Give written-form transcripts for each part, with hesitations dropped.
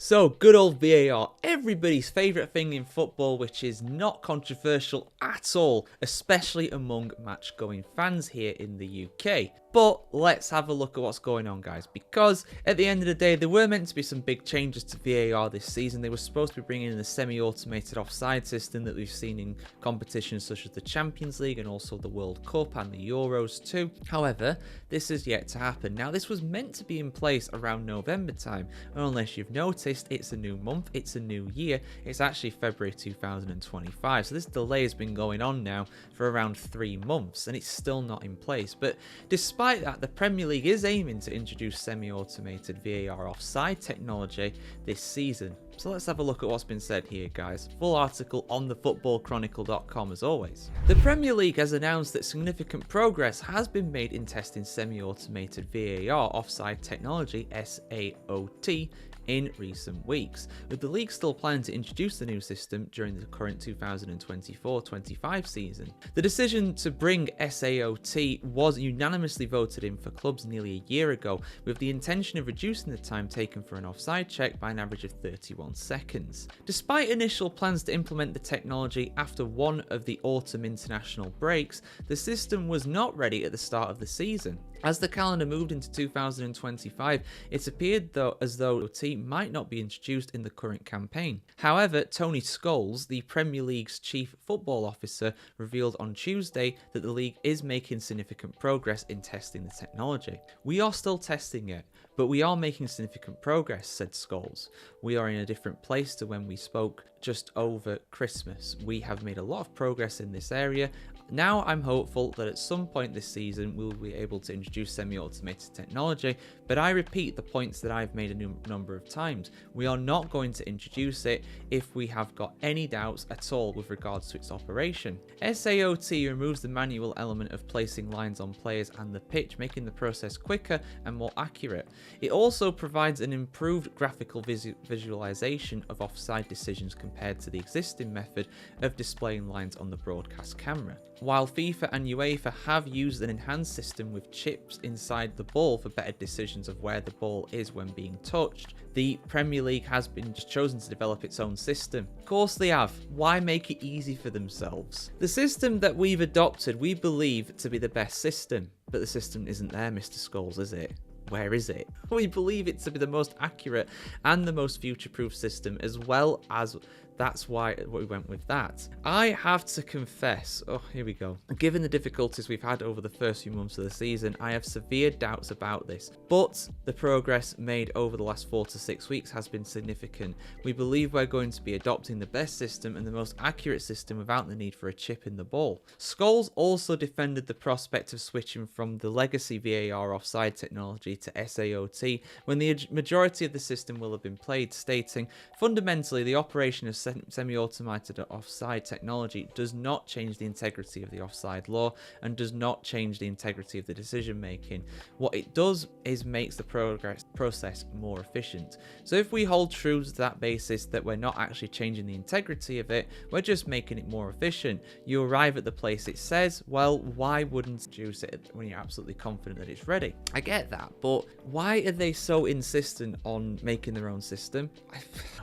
So, good old VAR, everybody's favourite thing in football, which is not controversial at all, especially among match-going fans here in the UK. But let's have a look at what's going on, guys, because at the end of the day, there were meant to be some big changes to VAR this season. They were supposed to be bringing in the semi-automated offside system that we've seen in competitions such as the Champions League and also the World Cup and the Euros too. However, this is yet to happen. Now, this was meant to be in place around November time, and unless you've noticed, it's a new month, it's a new year, it's actually February 2025. So this delay has been going on now for around 3 months, and it's still not in place. But despite that, the Premier League is aiming to introduce semi-automated VAR offside technology this season. So let's have a look at what's been said here, guys. Full article on thefootballchronicle.com as always. The Premier League has announced that significant progress has been made in testing semi-automated VAR offside technology, SAOT, in recent weeks, with the league still planning to introduce the new system during the current 2024-25 season. The decision to bring SAOT was unanimously voted in for clubs nearly a year ago, with the intention of reducing the time taken for an offside check by an average of 31 seconds. Despite initial plans to implement the technology after one of the autumn international breaks, the system was not ready at the start of the season. As the calendar moved into 2025, it appeared as though the team might not be introduced in the current campaign. However, Tony Scholes, the Premier League's chief football officer, revealed on Tuesday that the league is making significant progress in testing the technology. "We are still testing it, but we are making significant progress," said Scholes. "We are in a different place to when we spoke just over Christmas. We have made a lot of progress in this area. Now I'm hopeful that at some point this season we'll be able to introduce semi-automated technology, but I repeat the points that I've made a number of times. We are not going to introduce it if we have got any doubts at all with regards to its operation." SAOT removes the manual element of placing lines on players and the pitch, making the process quicker and more accurate. It also provides an improved graphical visualization of offside decisions compared to the existing method of displaying lines on the broadcast camera. While FIFA and UEFA have used an enhanced system with chips inside the ball for better decisions of where the ball is when being touched, the Premier League has been chosen to develop its own system. Of course they have. Why make it easy for themselves? The system that we've adopted, we believe to be the best system, but the system isn't there, Mr. Scholes, is it? Where is it? We believe it to be the most accurate and the most future-proof system, as well as that's why we went with that. I have to confess, here we go. Given the difficulties we've had over the first few months of the season, I have severe doubts about this, but the progress made over the last 4 to 6 weeks has been significant. We believe we're going to be adopting the best system and the most accurate system without the need for a chip in the ball. Scholes also defended the prospect of switching from the legacy VAR offside technology to SAOT when the majority of the system will have been played, stating, "Fundamentally, the operation of semi-automated offside technology does not change the integrity of the offside law and does not change the integrity of the decision making. What it does is makes the process more efficient." So if we hold true to that basis that we're not actually changing the integrity of it, we're just making it more efficient. You arrive at the place it says, well, why wouldn't you use it when you're absolutely confident that it's ready? I get that, but why are they so insistent on making their own system?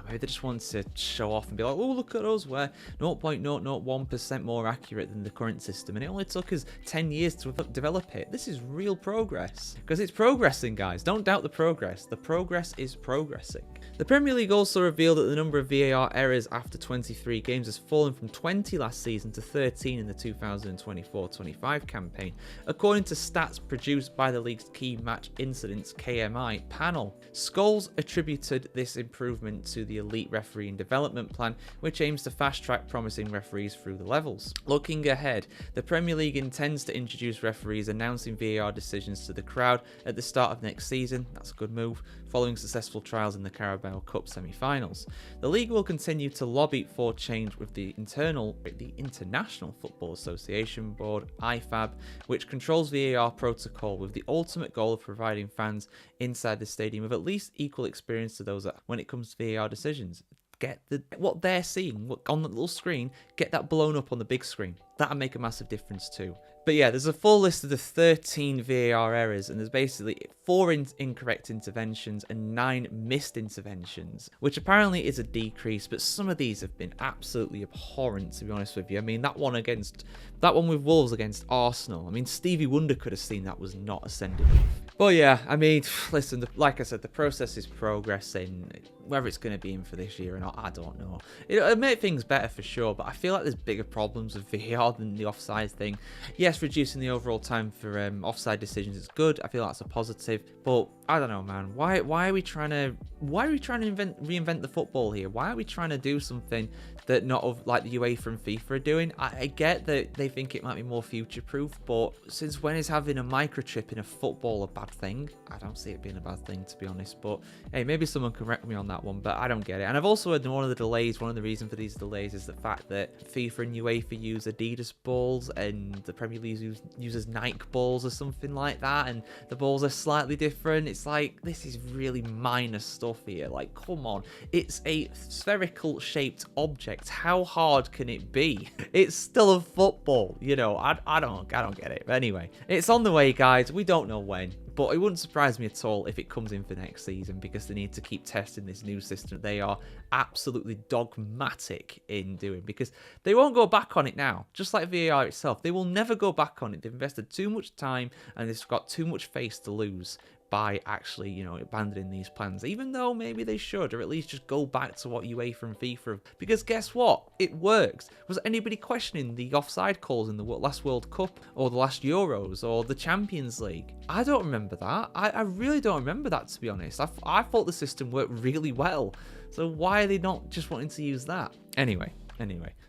Maybe they just want to show off and be like, "Oh, look at us, we're 0.001% more accurate than the current system, and it only took us 10 years to develop it." This is real progress, because it's progressing, guys. Don't doubt the progress. The progress is progressing. The Premier League also revealed that the number of VAR errors after 23 games has fallen from 20 last season to 13 in the 2024-25 campaign, according to stats produced by the league's Key Match Incidents (KMI) panel. Scholes attributed this improvement to the elite refereeing development plan, which aims to fast-track promising referees through the levels. Looking ahead, the Premier League intends to introduce referees announcing VAR decisions to the crowd at the start of next season. That's a good move, following successful trials in the Carabao Cup semi-finals. The league will continue to lobby for change with the International Football Association Board, IFAB, which controls VAR protocol, with the ultimate goal of providing fans inside the stadium with at least equal experience to those when it comes to VAR decisions. get what they're seeing on the little screen, get that blown up on the big screen. That'll make a massive difference too. But yeah, there's a full list of the 13 VAR errors, and there's basically 4 incorrect interventions and 9 missed interventions, which apparently is a decrease, but some of these have been absolutely abhorrent, to be honest with you. I mean, that one with Wolves against Arsenal, I mean, Stevie Wonder could have seen that was not a sending off. But yeah, I mean, listen, like I said, the process is progressing. Whether it's going to be in for this year or not, I don't know. It'll make things better for sure, but I feel like there's bigger problems with VAR than the offside thing. Yes, reducing the overall time for offside decisions is good. I feel that's a positive, but I don't know, man. Why are we trying to reinvent the football here? Why are we trying to do something that not of like the UEFA and FIFA are doing? I get that they think it might be more future-proof, but since when is having a microchip in a football a bad thing? I don't see it being a bad thing, to be honest. But hey, maybe someone can correct me on that one, but I don't get it. And I've also heard one of the reasons for these delays is the fact that FIFA and UEFA use Adidas balls and the Premier League uses Nike balls or something like that, and the balls are slightly different. It's like, this is really minor stuff here. Like, come on, it's a spherical shaped object. How hard can it be? It's still a football, you know. I don't get it. But anyway, it's on the way, guys. We don't know when, but it wouldn't surprise me at all if it comes in for next season, because they need to keep testing this new system. They are absolutely dogmatic in doing, because they won't go back on it now. Just like VAR itself, they will never go back on it. They've invested too much time and they've got too much face to lose by actually, you know, abandoning these plans, even though maybe they should, or at least just go back to what UEFA and FIFA have. Because guess what? It works. Was anybody questioning the offside calls in the last World Cup or the last Euros or the Champions League? I don't remember that. I really don't remember that, to be honest. I thought the system worked really well. So why are they not just wanting to use that? Anyway,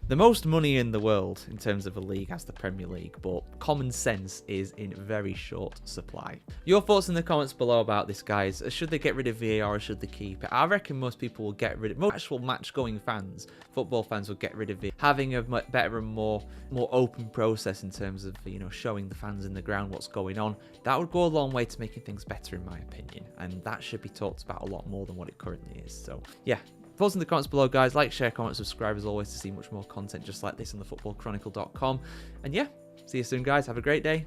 the most money in the world in terms of a league has the Premier League, but common sense is in very short supply. Your thoughts in the comments below about this, guys. Should they get rid of VAR or should they keep it? I reckon most people will get rid of, most actual match-going fans, football fans, will get rid of it. Having a better and more open process in terms of, you know, showing the fans in the ground what's going on, that would go a long way to making things better, in my opinion. And that should be talked about a lot more than what it currently is. So yeah. Post in the comments below, guys. Like, share, comment, subscribe as always to see much more content just like this on thefootballchronicle.com. And yeah, see you soon, guys. Have a great day.